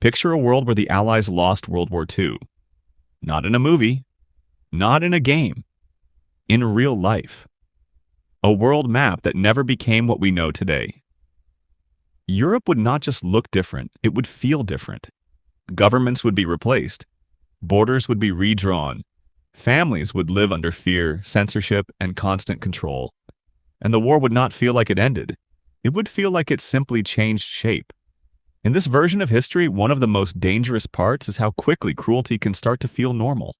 Picture a world where the Allies lost World War II. Not in a movie, not in a game, in real life. A world map that never became what we know today. Europe would not just look different, it would feel different. Governments would be replaced. Borders would be redrawn. Families would live under fear, censorship, and constant control. And the war would not feel like it ended. It would feel like it simply changed shape. In this version of history, one of the most dangerous parts is how quickly cruelty can start to feel normal.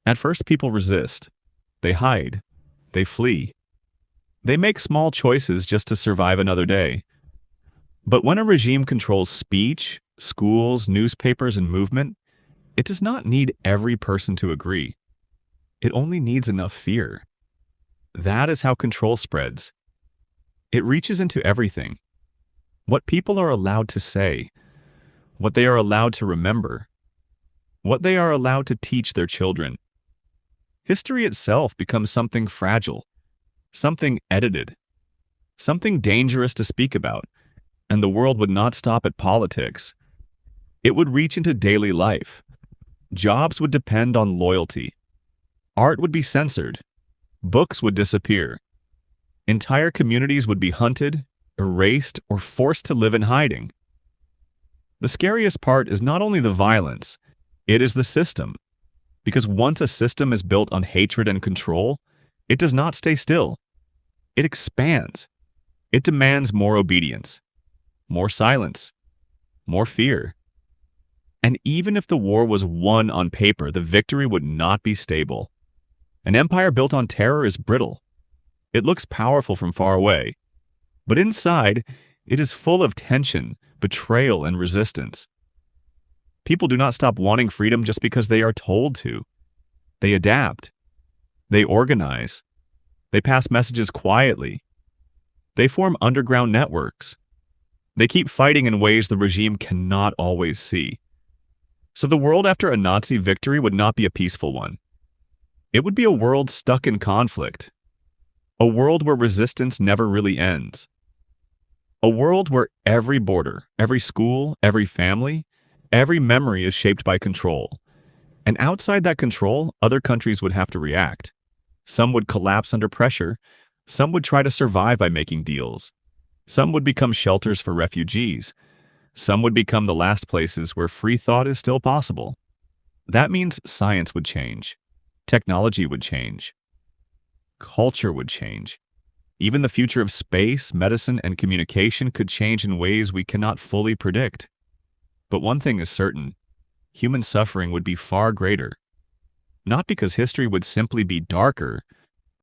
At first, people resist. They hide. They flee. They make small choices just to survive another day. But when a regime controls speech, schools, newspapers, and movement, it does not need every person to agree. It only needs enough fear. That is how control spreads. It reaches into everything. What people are allowed to say, what they are allowed to remember, what they are allowed to teach their children. History itself becomes something fragile, something edited, something dangerous to speak about, and the world would not stop at politics. It would reach into daily life. Jobs would depend on loyalty. Art would be censored. Books would disappear. Entire communities would be hunted, erased, or forced to live in hiding. The scariest part is not only the violence, it is the system. Because once a system is built on hatred and control, it does not stay still. It expands. It demands more obedience, more silence, more fear. And even if the war was won on paper, the victory would not be stable. An empire built on terror is brittle. It looks powerful from far away. But inside, it is full of tension, betrayal, and resistance. People do not stop wanting freedom just because they are told to. They adapt. They organize. They pass messages quietly. They form underground networks. They keep fighting in ways the regime cannot always see. So the world after a Nazi victory would not be a peaceful one. It would be a world stuck in conflict. A world where resistance never really ends. A world where every border, every school, every family, every memory is shaped by control. And outside that control, other countries would have to react. Some would collapse under pressure. Some would try to survive by making deals. Some would become shelters for refugees. Some would become the last places where free thought is still possible. That means science would change. Technology would change. Culture would change. Even the future of space, medicine, and communication could change in ways we cannot fully predict. But one thing is certain, human suffering would be far greater. Not because history would simply be darker,